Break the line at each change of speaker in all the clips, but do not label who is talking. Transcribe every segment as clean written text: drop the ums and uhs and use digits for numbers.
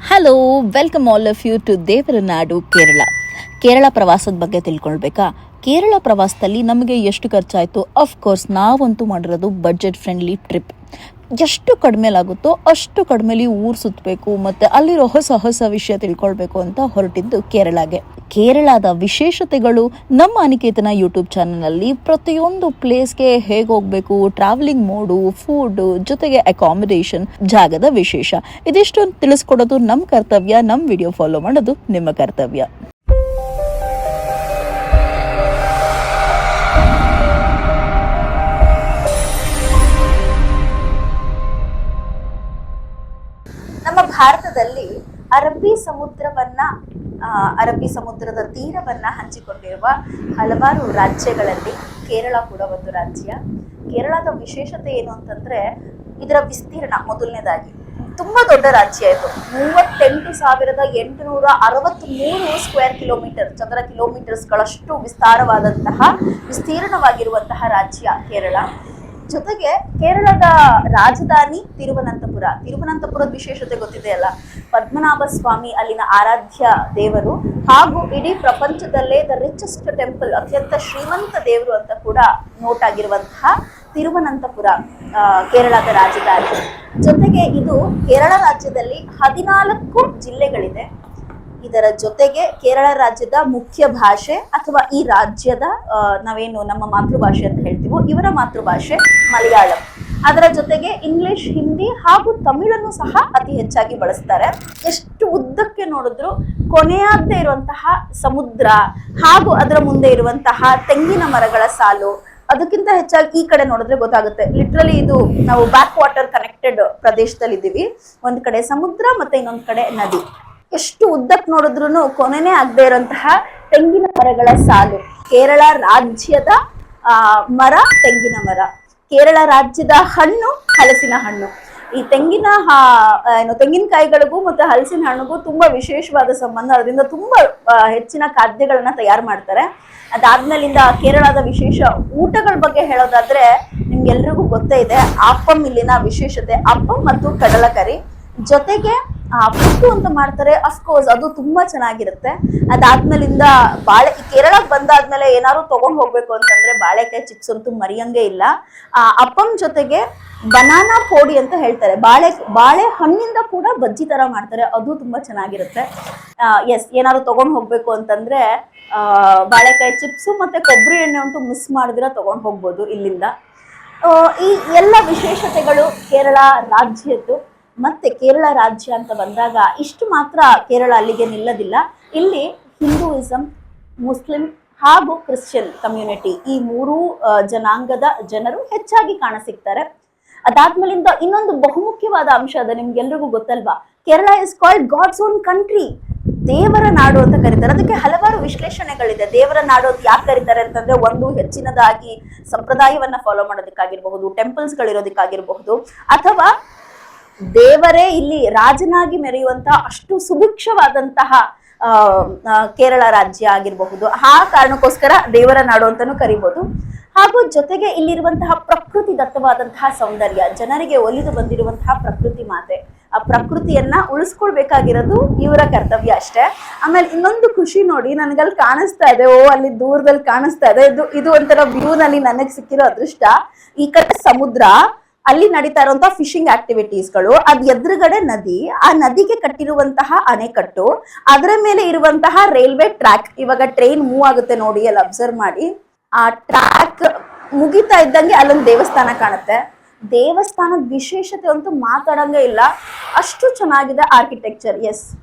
Hello, welcome all of you to ದೇವರನಾಡು ಕೇರಳ. ಕೇರಳ ಪ್ರವಾಸದ ಬಗ್ಗೆ ತಿಳ್ಕೊಳ್ಬೇಕಾ? ಕೇರಳ ಪ್ರವಾಸದಲ್ಲಿ ನಮಗೆ ಎಷ್ಟು ಖರ್ಚಾಯಿತು? ಅಫ್ಕೋರ್ಸ್ ನಾವಂತೂ ಮಾಡಿರೋದು ಬಡ್ಜೆಟ್ ಫ್ರೆಂಡ್ಲಿ ಟ್ರಿಪ್. ಎಷ್ಟು ಕಡಿಮೆಲಾಗುತ್ತೋ ಅಷ್ಟು ಕಡಿಮೆಲಿ ಊರು ಸುತ್ತಬೇಕು ಮತ್ತು ಅಲ್ಲಿರೋ ಹೊಸ ಹೊಸ ವಿಷಯ ತಿಳ್ಕೊಳ್ಬೇಕು ಅಂತ ಹೊರಟಿದ್ದು ಕೇರಳಗೆ. ಕೇರಳದ ವಿಶೇಷತೆಗಳು ನಮ್ಮ ಅನಿಕೇತನ ಯೂಟ್ಯೂಬ್ ಚಾನಲಲ್ಲಿ ಪ್ರತಿಯೊಂದು ಪ್ಲೇಸ್ಗೆ ಹೇಗೆ ಹೋಗಬೇಕು, ಟ್ರಾವೆಲಿಂಗ್ ಮೋಡು, ಫುಡ್ ಜೊತೆಗೆ ಅಕಾಮಿಡೇಷನ್, ಜಾಗದ ವಿಶೇಷ ಇದಿಷ್ಟೊಂದು ತಿಳಿಸ್ಕೊಡೋದು ನಮ್ಮ ಕರ್ತವ್ಯ. ನಮ್ಮ ವಿಡಿಯೋ ಫಾಲೋ ಮಾಡೋದು ನಿಮ್ಮ ಕರ್ತವ್ಯ. ನಮ್ಮ ಭಾರತದಲ್ಲಿ ಅರಬ್ಬಿ ಸಮುದ್ರದ ತೀರವನ್ನ ಹಂಚಿಕೊಂಡಿರುವ ಹಲವಾರು ರಾಜ್ಯಗಳಲ್ಲಿ ಕೇರಳ ಕೂಡ ಒಂದು ರಾಜ್ಯ. ಕೇರಳದ ವಿಶೇಷತೆ ಏನು ಅಂತಂದ್ರೆ ಇದರ ವಿಸ್ತೀರ್ಣ. ಮೊದಲನೇದಾಗಿ ತುಂಬಾ ದೊಡ್ಡ ರಾಜ್ಯ ಇದು. 38,863 ಸ್ಕ್ವೇರ್ ಕಿಲೋಮೀಟರ್, ಚದರ ಕಿಲೋಮೀಟರ್ಸ್ಗಳಷ್ಟು ವಿಸ್ತೀರ್ಣವಾಗಿರುವಂತಹ ರಾಜ್ಯ ಕೇರಳ. ಜೊತೆಗೆ ಕೇರಳದ ರಾಜಧಾನಿ ತಿರುವನಂತಪುರದ ವಿಶೇಷತೆ ಗೊತ್ತಿದೆ ಅಲ್ಲ. ಪದ್ಮನಾಭ ಸ್ವಾಮಿ ಅಲ್ಲಿನ ಆರಾಧ್ಯ ದೇವರು, ಹಾಗೂ ಇಡೀ ಪ್ರಪಂಚದಲ್ಲೇ ದ ರಿಚೆಸ್ಟ್ ಟೆಂಪಲ್, ಅತ್ಯಂತ ಶ್ರೀಮಂತ ದೇವರು ಅಂತ ಕೂಡ ನೋಟ್ ಆಗಿರುವಂತಹ ತಿರುವನಂತಪುರ ಕೇರಳದ ರಾಜಧಾನಿ. ಜೊತೆಗೆ ಇದು ಕೇರಳ ರಾಜ್ಯದಲ್ಲಿ 14 ಜಿಲ್ಲೆಗಳಿದೆ. ಇದರ ಜೊತೆಗೆ ಕೇರಳ ರಾಜ್ಯದ ಮುಖ್ಯ ಭಾಷೆ ಅಥವಾ ಈ ರಾಜ್ಯದ ನಾವೇನು ನಮ್ಮ ಮಾತೃಭಾಷೆ ಅಂತ ಹೇಳ್ತೀವೋ ಇವರ ಮಾತೃಭಾಷೆ ಮಲಯಾಳಂ. ಅದರ ಜೊತೆಗೆ ಇಂಗ್ಲಿಷ್, ಹಿಂದಿ ಹಾಗೂ ತಮಿಳನ್ನು ಸಹ ಅತಿ ಹೆಚ್ಚಾಗಿ ಬಳಸ್ತಾರೆ. ಎಷ್ಟು ಉದ್ದಕ್ಕೆ ನೋಡಿದ್ರು ಕೊನೆಯಾಗದೆ ಇರುವಂತಹ ಸಮುದ್ರ ಹಾಗೂ ಅದರ ಮುಂದೆ ಇರುವಂತಹ ತೆಂಗಿನ ಮರಗಳ ಸಾಲು. ಅದಕ್ಕಿಂತ ಹೆಚ್ಚಾಗಿ ಈ ಕಡೆ ನೋಡಿದ್ರೆ ಗೊತ್ತಾಗುತ್ತೆ, ಲಿಟ್ರಲಿ ಇದು ನಾವು ಬ್ಯಾಕ್ ವಾಟರ್ ಕನೆಕ್ಟೆಡ್ ಪ್ರದೇಶದಲ್ಲಿ ಇದ್ದೀವಿ. ಒಂದ್ ಕಡೆ ಸಮುದ್ರ ಮತ್ತೆ ಇನ್ನೊಂದ್ ಕಡೆ ನದಿ. ಎಷ್ಟು ಉದ್ದಕ್ಕೆ ನೋಡಿದ್ರು ಕೊನೆನೇ ಆಗದೆ ಇರುವಂತಹ ತೆಂಗಿನ ಮರಗಳ ಸಾಲು. ಕೇರಳ ರಾಜ್ಯದ ಮರ ತೆಂಗಿನ ಮರ. ಕೇರಳ ರಾಜ್ಯದ ಹಣ್ಣು ಹಲಸಿನ ಹಣ್ಣು. ಈ ತೆಂಗಿನಕಾಯಿಗಳಿಗೂ ಮತ್ತೆ ಹಲಸಿನ ಹಣ್ಣಿಗೂ ತುಂಬಾ ವಿಶೇಷವಾದ ಸಂಬಂಧ. ಅದರಿಂದ ತುಂಬಾ ಹೆಚ್ಚಿನ ಖಾದ್ಯಗಳನ್ನ ತಯಾರು ಮಾಡ್ತಾರೆ. ಅದಾದ್ಮೇಲಿಂದ ಕೇರಳದ ವಿಶೇಷ ಊಟಗಳ ಬಗ್ಗೆ ಹೇಳೋದಾದ್ರೆ ನಿಮ್ಗೆಲ್ರಿಗೂ ಗೊತ್ತೇ ಇದೆ, ಅಪ್ಪಂ ಇಲ್ಲಿನ ವಿಶೇಷತೆ. ಅಪ್ಪಂ ಮತ್ತು ಕಡಲಕರಿ ಜೊತೆಗೆ ಪುಟ್ಟು ಅಂತ ಮಾಡ್ತಾರೆ. ಅಫ್ಕೋರ್ಸ್ ಅದು ತುಂಬಾ ಚೆನ್ನಾಗಿರುತ್ತೆ. ಅದಾದ್ಮೇಲಿಂದ ಕೇರಳಕ್ಕೆ ಬಂದಾದ್ಮೇಲೆ ಏನಾದ್ರು ತಗೊಂಡ್ ಹೋಗ್ಬೇಕು ಅಂತಂದ್ರೆ ಬಾಳೆಕಾಯಿ ಚಿಪ್ಸ್ ಅಂತೂ ಮರಿಯಂಗೆ ಇಲ್ಲ. ಅಪ್ಪಂ ಜೊತೆಗೆ ಬನಾನಾ ಪೋಡಿ ಅಂತ ಹೇಳ್ತಾರೆ, ಬಾಳೆ ಹಣ್ಣಿಂದ ಕೂಡ ಬಜ್ಜಿ ತರ ಮಾಡ್ತಾರೆ, ಅದು ತುಂಬಾ ಚೆನ್ನಾಗಿರುತ್ತೆ. ಏನಾದ್ರು ತಗೊಂಡ್ ಹೋಗ್ಬೇಕು ಅಂತಂದ್ರೆ ಬಾಳೆಕಾಯಿ ಚಿಪ್ಸು ಮತ್ತೆ ಕೊಬ್ಬರಿ ಎಣ್ಣೆ ಅಂತೂ ಮಿಸ್ ಮಾಡಿದ್ರೆ ತಗೊಂಡ್ ಹೋಗ್ಬೋದು ಇಲ್ಲಿಂದ. ಈ ಎಲ್ಲ ವಿಶೇಷತೆಗಳು ಕೇರಳ ರಾಜ್ಯದ್ದು. ಮತ್ತೆ ಕೇರಳ ರಾಜ್ಯ ಅಂತ ಬಂದಾಗ ಇಷ್ಟು ಮಾತ್ರ ಕೇರಳ ಅಲ್ಲಿಗೆ ನಿಲ್ಲದಿಲ್ಲ. ಇಲ್ಲಿ ಹಿಂದೂಯಿಸಂ, ಮುಸ್ಲಿಂ ಹಾಗೂ ಕ್ರಿಶ್ಚಿಯನ್ ಕಮ್ಯುನಿಟಿ, ಈ ಮೂರೂ ಜನಾಂಗದ ಜನರು ಹೆಚ್ಚಾಗಿ ಕಾಣಸಿಗ್ತಾರೆ. ಅದಾದ್ಮೇಲಿಂದ ಇನ್ನೊಂದು ಬಹುಮುಖ್ಯವಾದ ಅಂಶ ಅದ, ನಿಮ್ಗೆಲ್ರಿಗೂ ಗೊತ್ತಲ್ವಾ, Kerala is called God's own country, ದೇವರ ನಾಡು ಅಂತ ಕರೀತಾರೆ. ಅದಕ್ಕೆ ಹಲವಾರು ವಿಶ್ಲೇಷಣೆಗಳಿದೆ. ದೇವರ ನಾಡು ಅಂತ ಯಾಕೆ ಕರೀತಾರೆ ಅಂತಂದ್ರೆ, ಒಂದು ಹೆಚ್ಚಿನದಾಗಿ ಸಂಪ್ರದಾಯವನ್ನ ಫಾಲೋ ಮಾಡೋದಕ್ಕಾಗಿರಬಹುದು, ಟೆಂಪಲ್ಸ್ ಗಳಿರೋದಕ್ಕಾಗಿರಬಹುದು, ಅಥವಾ ದೇವರೇ ಇಲ್ಲಿ ರಾಜನಾಗಿ ಮೆರೆಯುವಂತಹ ಅಷ್ಟು ಸುಭಿಕ್ಷವಾದಂತಹ ಕೇರಳ ರಾಜ್ಯ ಆಗಿರಬಹುದು. ಆ ಕಾರಣಕ್ಕೋಸ್ಕರ ದೇವರ ನಾಡು ಅಂತಾನೂ ಕರಿಬಹುದು. ಹಾಗೂ ಜೊತೆಗೆ ಇಲ್ಲಿರುವಂತಹ ಪ್ರಕೃತಿ ದತ್ತವಾದಂತಹ ಸೌಂದರ್ಯ, ಜನರಿಗೆ ಒಲಿದು ಬಂದಿರುವಂತಹ ಪ್ರಕೃತಿ ಮಾತೆ. ಆ ಪ್ರಕೃತಿಯನ್ನ ಉಳಿಸ್ಕೊಳ್ಬೇಕಾಗಿರೋದು ಇವರ ಕರ್ತವ್ಯ ಅಷ್ಟೇ. ಆಮೇಲೆ ಇನ್ನೊಂದು ಖುಷಿ ನೋಡಿ, ನನಗಲ್ಲಿ ಕಾಣಿಸ್ತಾ ಇದೆ, ಅಲ್ಲಿ ದೂರದಲ್ಲಿ ಕಾಣಿಸ್ತಾ ಇದೆ, ಇದು ಒಂಥರ ವ್ಯೂ ನಲ್ಲಿ ನನಗೆ ಸಿಕ್ಕಿರೋ ಅದೃಷ್ಟ. ಈ ಕಡೆ ಸಮುದ್ರ, ಅಲ್ಲಿ ನಡೀತಾ ಇರುವಂತಹ ಫಿಶಿಂಗ್ ಆಕ್ಟಿವಿಟೀಸ್ಗಳು, ಅದ್ ಎದುರುಗಡೆ ನದಿ, ಆ ನದಿಗೆ ಕಟ್ಟಿರುವಂತಹ ಅಣೆಕಟ್ಟು, ಅದರ ಮೇಲೆ ಇರುವಂತಹ ರೈಲ್ವೆ ಟ್ರ್ಯಾಕ್. ಇವಾಗ ಟ್ರೈನ್ ಮೂವ್ ಆಗುತ್ತೆ ನೋಡಿ, ಅಲ್ಲಿ ಅಬ್ಸರ್ವ್ ಮಾಡಿ. ಆ ಟ್ರ್ಯಾಕ್ ಮುಗಿತಾ ಇದ್ದಂಗೆ ಅಲ್ಲೊಂದು ದೇವಸ್ಥಾನ ಕಾಣುತ್ತೆ. ದೇವಸ್ಥಾನದ ವಿಶೇಷತೆ ಅಂತೂ ಮಾತಾಡಂಗೆ ಇಲ್ಲ, ಅಷ್ಟು ಚೆನ್ನಾಗಿದೆ ಆರ್ಕಿಟೆಕ್ಚರ್.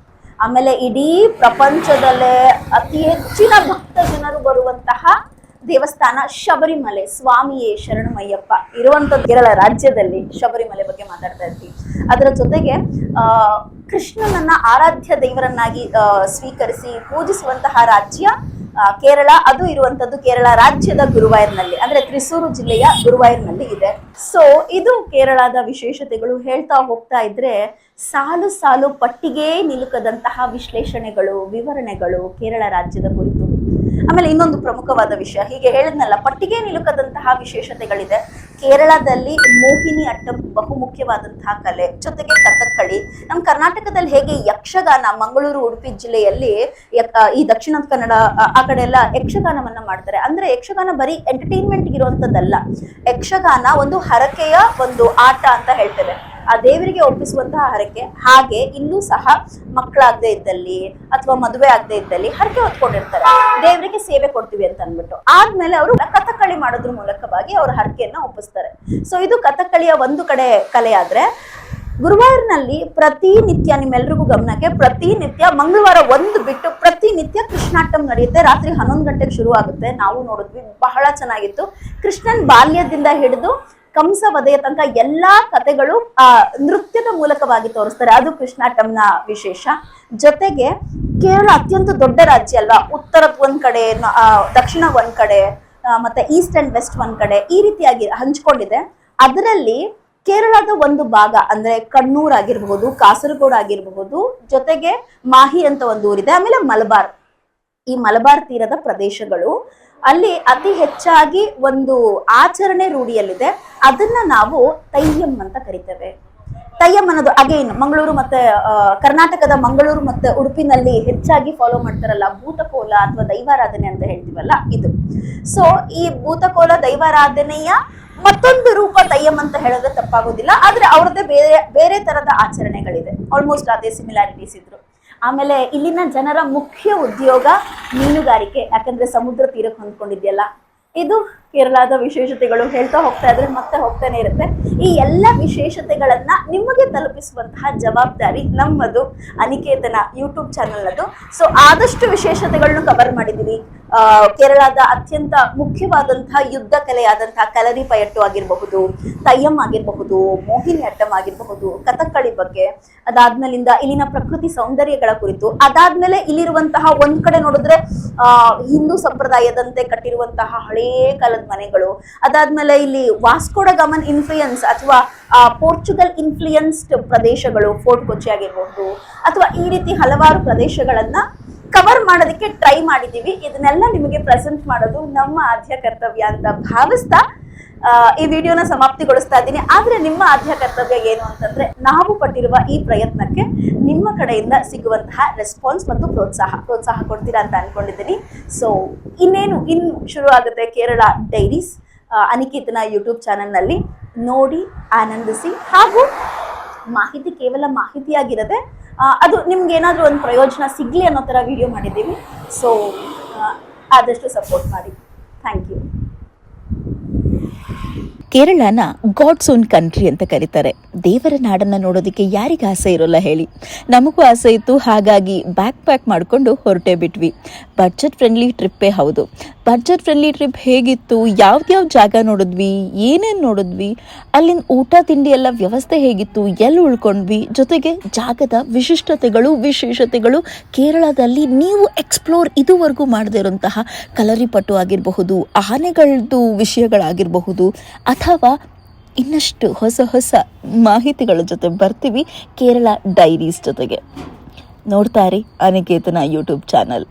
ಆಮೇಲೆ ಇಡೀ ಪ್ರಪಂಚದಲ್ಲೇ ಅತಿ ಹೆಚ್ಚಿನ ಭಕ್ತ ಜನರು ಬರುವಂತಹ ದೇವಸ್ಥಾನ ಶಬರಿಮಲೆ. ಸ್ವಾಮಿಯೇ ಶರಣಮಯ್ಯಪ್ಪ ಇರುವಂತದ್ದು ಕೇರಳ ರಾಜ್ಯದಲ್ಲಿ. ಶಬರಿಮಲೆ ಬಗ್ಗೆ ಮಾತಾಡ್ತಾ ಇರ್ತೀವಿ. ಅದರ ಜೊತೆಗೆ ಕೃಷ್ಣನನ್ನ ಆರಾಧ್ಯ ದೇವರನ್ನಾಗಿ ಸ್ವೀಕರಿಸಿ ಪೂಜಿಸುವಂತಹ ರಾಜ್ಯ ಕೇರಳ. ಅದು ಇರುವಂತದ್ದು ಕೇರಳ ರಾಜ್ಯದ ಗುರುವಾಯೂರ್ನಲ್ಲಿ, ಅಂದ್ರೆ ತ್ರಿಸೂರು ಜಿಲ್ಲೆಯ ಗುರುವಾಯೂರ್ನಲ್ಲಿ ಇದೆ. ಸೊ ಇದು ಕೇರಳದ ವಿಶೇಷತೆಗಳು. ಹೇಳ್ತಾ ಹೋಗ್ತಾ ಇದ್ರೆ ಸಾಲು ಸಾಲು ಪಟ್ಟಿಗೆ ನಿಲುಕದಂತಹ ವಿಶ್ಲೇಷಣೆಗಳು, ವಿವರಣೆಗಳು ಕೇರಳ ರಾಜ್ಯದ ಕುರಿತು. ಆಮೇಲೆ ಇನ್ನೊಂದು ಪ್ರಮುಖವಾದ ವಿಷಯ, ಹೀಗೆ ಹೇಳಿದ್ನಲ್ಲ, ಪಟ್ಟಿಗೆ ನಿಲುಕದಂತಹ ವಿಶೇಷತೆಗಳಿದೆ. ಕೇರಳದಲ್ಲಿ ಮೋಹಿನಿ ಅಟ್ಟಂ ಬಹುಮುಖ್ಯವಾದಂತಹ ಕಲೆ, ಜೊತೆಗೆ ಕಥಕ್ಕಳಿ. ನಮ್ಮ ಕರ್ನಾಟಕದಲ್ಲಿ ಹೇಗೆ ಯಕ್ಷಗಾನ, ಮಂಗಳೂರು ಉಡುಪಿ ಜಿಲ್ಲೆಯಲ್ಲಿ ಈ ದಕ್ಷಿಣ ಕನ್ನಡ ಆ ಕಡೆ ಎಲ್ಲ ಯಕ್ಷಗಾನವನ್ನ ಮಾಡ್ತಾರೆ. ಅಂದ್ರೆ ಯಕ್ಷಗಾನ ಬರೀ ಎಂಟರ್ಟೈನ್ಮೆಂಟ್ ಇರುವಂತದ್ದಲ್ಲ, ಯಕ್ಷಗಾನ ಒಂದು ಹರಕೆಯ ಒಂದು ಆಟ ಅಂತ ಹೇಳ್ತೇವೆ, ಆ ದೇವರಿಗೆ ಒಪ್ಪಿಸುವಂತಹ ಹರಕೆ. ಹಾಗೆ ಇಲ್ಲೂ ಸಹ ಮಕ್ಕಳಾಗದೆ ಇದ್ದಲ್ಲಿ ಅಥವಾ ಮದುವೆ ಆಗದೆ ಇದ್ದಲ್ಲಿ ಹರಕೆ ಹೊತ್ಕೊಂಡಿರ್ತಾರೆ, ದೇವರಿಗೆ ಸೇವೆ ಕೊಡ್ತೀವಿ ಅಂತ ಅಂದ್ಬಿಟ್ಟು. ಆದ್ಮೇಲೆ ಅವರು ಕಥಕ್ಕಳಿ ಮಾಡೋದ್ರ ಮೂಲಕವಾಗಿ ಅವ್ರ ಹರಕೆಯನ್ನ ಒಪ್ಪಿಸ್ತಾರೆ. ಸೊ ಇದು ಕಥಕ್ಕಳಿಯ ಒಂದು ಕಡೆ ಕಲೆ. ಆದ್ರೆ ಗುರುವಾಯೂರಿನಲ್ಲಿ ಪ್ರತಿನಿತ್ಯ, ನಿಮ್ಮೆಲ್ರಿಗೂ ಗಮನಕ್ಕೆ, ಪ್ರತಿನಿತ್ಯ ಮಂಗಳವಾರ ಒಂದು ಬಿಟ್ಟು ಪ್ರತಿನಿತ್ಯ ಕೃಷ್ಣಾಷ್ಟಮ ನಡೆಯುತ್ತೆ. ರಾತ್ರಿ 11 ಗಂಟೆಗೆ ಶುರು ಆಗುತ್ತೆ. ನಾವು ನೋಡಿದ್ವಿ, ಬಹಳ ಚೆನ್ನಾಗಿತ್ತು. ಕೃಷ್ಣನ್ ಬಾಲ್ಯದಿಂದ ಹಿಡಿದು ಕಂಸ ವಧೆಯ ತನಕ ಎಲ್ಲಾ ಕಥೆಗಳು ನೃತ್ಯದ ಮೂಲಕವಾಗಿ ತೋರಿಸ್ತಾರೆ. ಅದು ಕೃಷ್ಣಾಷ್ಟಮನ ವಿಶೇಷ. ಜೊತೆಗೆ ಕೇರಳ ಅತ್ಯಂತ ದೊಡ್ಡ ರಾಜ್ಯ ಅಲ್ವಾ, ಉತ್ತರದ ಒಂದ್ ಕಡೆ, ದಕ್ಷಿಣ ಒಂದ್ ಕಡೆ, ಮತ್ತೆ ಈಸ್ಟ್ ಅಂಡ್ ವೆಸ್ಟ್ ಒಂದ್ ಕಡೆ, ಈ ರೀತಿಯಾಗಿ ಹಂಚ್ಕೊಂಡಿದೆ. ಅದರಲ್ಲಿ ಕೇರಳದ ಒಂದು ಭಾಗ ಅಂದ್ರೆ ಕಣ್ಣೂರ್ ಆಗಿರಬಹುದು, ಕಾಸರಗೋಡು ಆಗಿರಬಹುದು, ಜೊತೆಗೆ ಮಾಹಿ ಅಂತ ಒಂದು ಊರಿದೆ, ಆಮೇಲೆ ಮಲಬಾರ್, ಈ ಮಲಬಾರ್ ತೀರದ ಪ್ರದೇಶಗಳು, ಅಲ್ಲಿ ಅತಿ ಹೆಚ್ಚಾಗಿ ಒಂದು ಆಚರಣೆ ರೂಢಿಯಲ್ಲಿದೆ. ಅದನ್ನ ನಾವು ತಯ್ಯಂ ಅಂತ ಕರಿತೇವೆ. ತಯ್ಯಂ ಅನ್ನೋದು ಅಗೈನ್ ಮಂಗಳೂರು ಮತ್ತೆ ಕರ್ನಾಟಕದ ಮಂಗಳೂರು ಮತ್ತೆ ಉಡುಪಿನಲ್ಲಿ ಹೆಚ್ಚಾಗಿ ಫಾಲೋ ಮಾಡ್ತಾರಲ್ಲ, ಭೂತಕೋಲ ಅಥವಾ ದೈವಾರಾಧನೆ ಅಂತ ಹೇಳ್ತೀವಲ್ಲ, ಇದು. ಸೊ ಈ ಭೂತಕೋಲ ದೈವಾರಾಧನೆಯ ಮತ್ತೊಂದು ರೂಪ ತಯ್ಯಂ ಅಂತ ಹೇಳಿದ್ರೆ ತಪ್ಪಾಗೋದಿಲ್ಲ. ಆದ್ರೆ ಅವ್ರದ್ದೇ ಬೇರೆ ಬೇರೆ ತರದ ಆಚರಣೆಗಳಿದೆ, ಆಲ್ಮೋಸ್ಟ್ ಅದೇ ಸಿಮಿಲಾರಿಟೀಸ್ ಇದ್ರು. ಆಮೇಲೆ ಇಲ್ಲಿನ ಜನರ ಮುಖ್ಯ ಉದ್ಯೋಗ ಮೀನುಗಾರಿಕೆ, ಯಾಕಂದ್ರೆ ಸಮುದ್ರ ತೀರಕ್ಕೆ ಹೊಂದ್ಕೊಂಡಿದ್ಯಲ್ಲ. ಇದು ಕೇರಳದ ವಿಶೇಷತೆಗಳು. ಹೇಳ್ತಾ ಹೋಗ್ತಾ ಇದ್ರೆ ಮತ್ತೆ ಹೋಗ್ತಾನೆ ಇರುತ್ತೆ. ಈ ಎಲ್ಲ ವಿಶೇಷತೆಗಳನ್ನ ನಿಮಗೆ ತಲುಪಿಸುವಂತಹ ಜವಾಬ್ದಾರಿ ನಮ್ಮದು, ಅನಿಕೇತನ ಯೂಟ್ಯೂಬ್ ಚಾನಲ್ ಅದು. ಸೊ ಆದಷ್ಟು ವಿಶೇಷತೆಗಳನ್ನು ಕವರ್ ಮಾಡಿದೀವಿ. ಕೇರಳದ ಅತ್ಯಂತ ಮುಖ್ಯವಾದಂತಹ ಯುದ್ಧ ಕಲೆಯಾದಂತಹ ಕಲರಿ ಪಯಟ್ಟು ಆಗಿರಬಹುದು, ತಯ್ಯಂ ಆಗಿರಬಹುದು, ಮೋಹಿನಿ ಅಟ್ಟಂ ಆಗಿರಬಹುದು, ಕಥಕ್ಕಳಿ ಬಗ್ಗೆ, ಅದಾದ್ಮೇಲಿಂದ ಇಲ್ಲಿನ ಪ್ರಕೃತಿ ಸೌಂದರ್ಯಗಳ ಕುರಿತು, ಅದಾದ್ಮೇಲೆ ಇಲ್ಲಿರುವಂತಹ ಒಂದ್ ಕಡೆ ನೋಡಿದ್ರೆ ಹಿಂದೂ ಸಂಪ್ರದಾಯದಂತೆ ಕಟ್ಟಿರುವಂತಹ ಹಳೇ ಕಾಲದ ಮನೆಗಳು, ಅದಾದ್ಮೇಲೆ ಇಲ್ಲಿ ವಾಸ್ಕೋಡ ಗಮನ್ ಇನ್ಫ್ಲೂಯೆನ್ಸ್ ಅಥವಾ ಪೋರ್ಚುಗಲ್ ಇನ್ಫ್ಲೂಯೆನ್ಸ್ಡ್ ಪ್ರದೇಶಗಳು, ಫೋರ್ಟ್ ಕೊಚ್ಚಿ ಆಗಿರಬಹುದು, ಅಥವಾ ಈ ರೀತಿ ಹಲವಾರು ಪ್ರದೇಶಗಳನ್ನ ಕವರ್ ಮಾಡೋದಕ್ಕೆ ಟ್ರೈ ಮಾಡಿದೀವಿ. ಇದನ್ನೆಲ್ಲ ನಿಮಗೆ ಪ್ರೆಸೆಂಟ್ ಮಾಡೋದು ನಮ್ಮ ಆದ್ಯ ಕರ್ತವ್ಯ ಅಂತ ಭಾವಿಸ್ತಾ ಈ ವಿಡಿಯೋನ ಸಮಾಪ್ತಿಗೊಳಿಸ್ತಾ ಇದ್ದೀನಿ. ಆದ್ರೆ ನಿಮ್ಮ ಆದ್ಯ ಕರ್ತವ್ಯ ಏನು ಅಂತಂದ್ರೆ, ನಾವು ಪಟ್ಟಿರುವ ಈ ಪ್ರಯತ್ನಕ್ಕೆ ನಿಮ್ಮ ಕಡೆಯಿಂದ ಸಿಗುವಂತಹ ರೆಸ್ಪಾನ್ಸ್ ಮತ್ತು ಪ್ರೋತ್ಸಾಹ ಕೊಡ್ತೀರಾ ಅಂತ ಅನ್ಕೊಂಡಿದ್ದೀನಿ. ಸೊ ಇನ್ನು ಶುರು ಆಗುತ್ತೆ ಕೇರಳ ಡೈರೀಸ್ ಅನಿಕೇತನ ಯೂಟ್ಯೂಬ್ ಚಾನಲ್ನಲ್ಲಿ. ನೋಡಿ, ಆನಂದಿಸಿ, ಹಾಗೂ ಮಾಹಿತಿ ಕೇವಲ ಮಾಹಿತಿಯಾಗಿರದೆ ಅದು ನಿಮ್ಗೆ ಏನಾದರೂ ಒಂದು ಪ್ರಯೋಜನ ಸಿಗ್ಲಿ ಅನ್ನೋ ಥರ ವಿಡಿಯೋ ಮಾಡಿದ್ದೀವಿ. ಸೊ ಆದಷ್ಟು ಸಪೋರ್ಟ್ ಮಾಡಿ. Thank you.
ಕೇರಳನ ಗಾಡ್ಸ್ ಓನ್ ಕಂಟ್ರಿ ಅಂತ ಕರೀತಾರೆ. ದೇವರ ನಾಡನ್ನ ನೋಡೋದಕ್ಕೆ ಯಾರಿಗೆ ಆಸೆ ಇರೋಲ್ಲ ಹೇಳಿ? ನಮಗೂ ಆಸೆ ಇತ್ತು, ಹಾಗಾಗಿ ಬ್ಯಾಕ್ ಪ್ಯಾಕ್ ಮಾಡಿಕೊಂಡು ಹೊರಟೇ ಬಿಟ್ವಿ. ಬಡ್ಜೆಟ್ ಫ್ರೆಂಡ್ಲಿ ಟ್ರಿಪ್ಪೇ ಹೌದು. ಬಡ್ಜೆಟ್ ಫ್ರೆಂಡ್ಲಿ ಟ್ರಿಪ್ ಹೇಗಿತ್ತು, ಯಾವ್ದ್ಯಾವ ಜಾಗ ನೋಡಿದ್ವಿ, ಏನೇನು ನೋಡಿದ್ವಿ, ಅಲ್ಲಿನ ಊಟ ತಿಂಡಿ ಎಲ್ಲ ವ್ಯವಸ್ಥೆ ಹೇಗಿತ್ತು, ಎಲ್ಲಿ ಉಳ್ಕೊಂಡ್ವಿ, ಜೊತೆಗೆ ಜಾಗದ ವಿಶೇಷತೆಗಳು, ಕೇರಳದಲ್ಲಿ ನೀವು ಎಕ್ಸ್ಪ್ಲೋರ್ ಇದುವರೆಗೂ ಮಾಡದೇ ಇರುವಂತಹ ಕಲರಿಪಟ್ಟು ಆಗಿರಬಹುದು, ಆನೆಗಳದ್ದು ವಿಷಯಗಳಾಗಿರಬಹುದು, ಅಥವಾ ಇನ್ನಷ್ಟು ಹೊಸ ಮಾಹಿತಿಗಳ ಜೊತೆ ಬರ್ತೀವಿ ಕೇರಳ ಡೈರೀಸ್ ಜೊತೆಗೆ. ನೋಡ್ತಾ ಇರಿ ಅನಿಕೇತನ ಯೂಟ್ಯೂಬ್ ಚಾನಲ್.